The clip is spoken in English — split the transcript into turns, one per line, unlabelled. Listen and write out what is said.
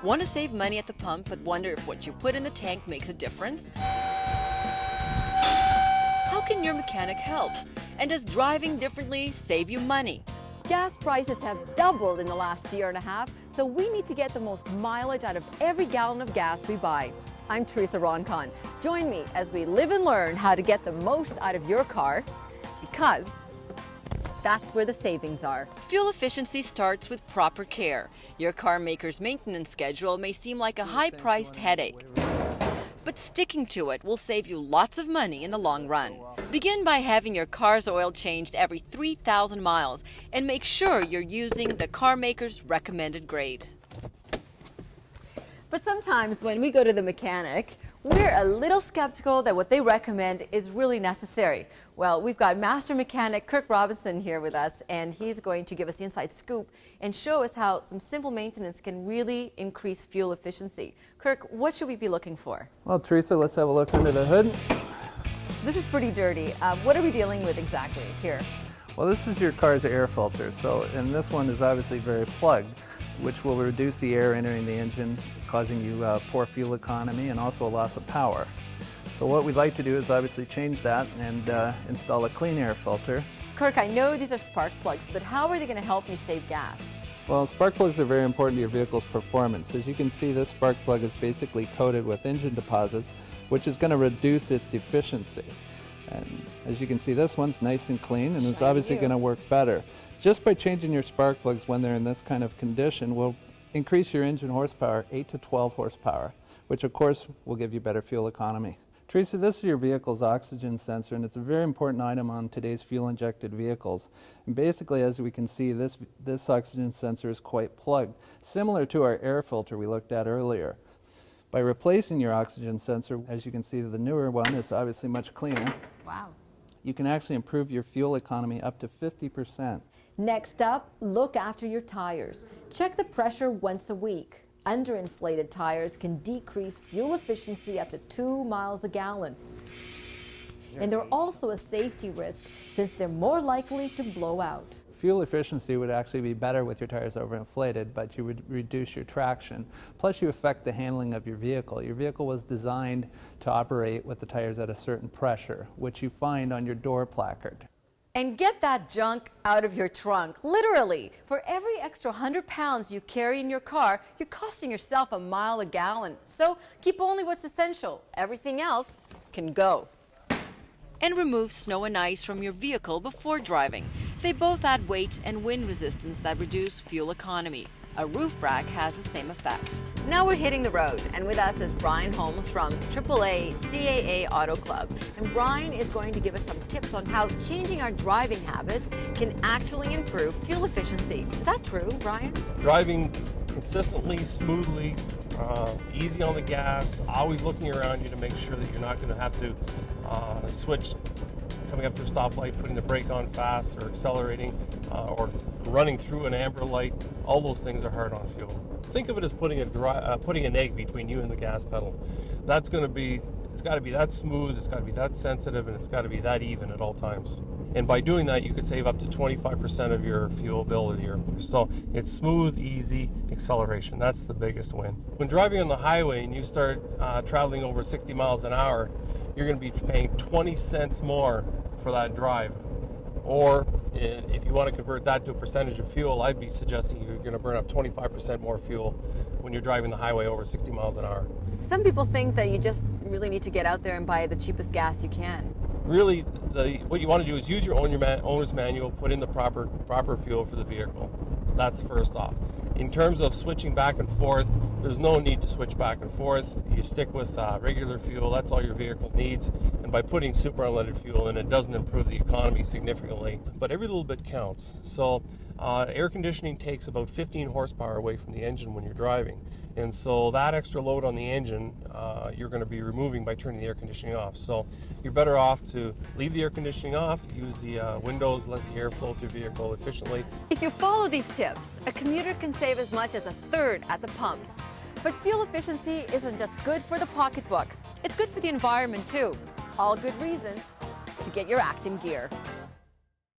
Want to save money at the pump but wonder if what you put in the tank makes a difference? How can your mechanic help? And does driving differently save you money?
Gas prices have doubled in the last year and a half, so we need to get the most mileage out of every gallon of gas we buy. I'm Teresa Roncon. Join me as we live and learn how to get the most out of your car, because that's where the savings are.
Fuel efficiency starts with proper care. Your car maker's maintenance schedule may seem like a high-priced headache, but sticking to it will save you lots of money in the long run. Begin by having your car's oil changed every 3,000 miles and make sure you're using the car maker's recommended grade.
But sometimes when we go to the mechanic, we're a little skeptical that what they recommend is really necessary. Well, we've got master mechanic Kirk Robinson here with us, and he's going to give us the inside scoop and show us how some simple maintenance can really increase fuel efficiency. Kirk, what should we be looking for?
Well, Teresa, let's have a look under the hood.
This is pretty dirty. What are we dealing with exactly here?
Well, this is your car's air filter, and this one is obviously very plugged, which will reduce the air entering the engine, causing you poor fuel economy and also a loss of power. So what we'd like to do is obviously change that and install a clean air filter.
Kirk, I know these are spark plugs, but how are they going to help me save gas?
Well, spark plugs are very important to your vehicle's performance. As you can see, this spark plug is basically coated with engine deposits, which is going to reduce its efficiency. And as you can see, this one's nice and clean and is obviously going to work better. Just by changing your spark plugs when they're in this kind of condition will increase your engine horsepower 8 to 12 horsepower, which of course will give you better fuel economy. Teresa, this is your vehicle's oxygen sensor, and it's a very important item on today's fuel-injected vehicles. And basically, as we can see, this oxygen sensor is quite plugged, similar to our air filter we looked at earlier. By replacing your oxygen sensor, as you can see, the newer one is obviously much cleaner.
Wow.
You can actually improve your fuel economy up to 50%.
Next up, look after your tires. Check the pressure once a week. Underinflated tires can decrease fuel efficiency up to 2 miles a gallon. And they're also a safety risk since they're more likely to blow out.
Fuel efficiency would actually be better with your tires overinflated, but you would reduce your traction. Plus, you affect the handling of your vehicle. Your vehicle was designed to operate with the tires at a certain pressure, which you find on your door placard.
And get that junk out of your trunk, literally. For every extra 100 pounds you carry in your car, you're costing yourself a mile a gallon. So keep only what's essential. Everything else can go.
And remove snow and ice from your vehicle before driving. They both add weight and wind resistance that reduce fuel economy. A roof rack has the same effect.
Now we're hitting the road, and with us is Brian Holmes from AAA CAA Auto Club. And Brian is going to give us some tips on how changing our driving habits can actually improve fuel efficiency. Is that true, Brian?
Driving consistently, smoothly, easy on the gas, always looking around you to make sure that you're not going to have to switch coming up to a stoplight, putting the brake on fast, or accelerating, or running through an amber light. All those things are hard on fuel. Think of it as putting an egg between you and the gas pedal. It's got to be that smooth, it's got to be that sensitive, and it's got to be that even at all times. And by doing that, you could save up to 25% of your fuel bill a year. So it's smooth, easy acceleration. That's the biggest win. When driving on the highway and you start traveling over 60 miles an hour, you're going to be paying 20 cents more for that drive. Or if you want to convert that to a percentage of fuel, I'd be suggesting you're going to burn up 25% more fuel when you're driving the highway over 60 miles an hour.
Some people think that you just really need to get out there and buy the cheapest gas you can.
Really, what you want to do is use your owner's manual, put in the proper fuel for the vehicle. That's first off. In terms of switching back and forth, there's no need to switch back and forth. You stick with regular fuel. That's all your vehicle needs. And by putting super unleaded fuel in, it doesn't improve the economy significantly, but every little bit counts. So air conditioning takes about 15 horsepower away from the engine when you're driving. And so that extra load on the engine, you're going to be removing by turning the air conditioning off. So you're better off to leave the air conditioning off, use the windows, let the air flow through the vehicle efficiently.
If you follow these tips, a commuter can save as much as a third at the pumps. But fuel efficiency isn't just good for the pocketbook, it's good for the environment too. All good reasons to get your act in gear.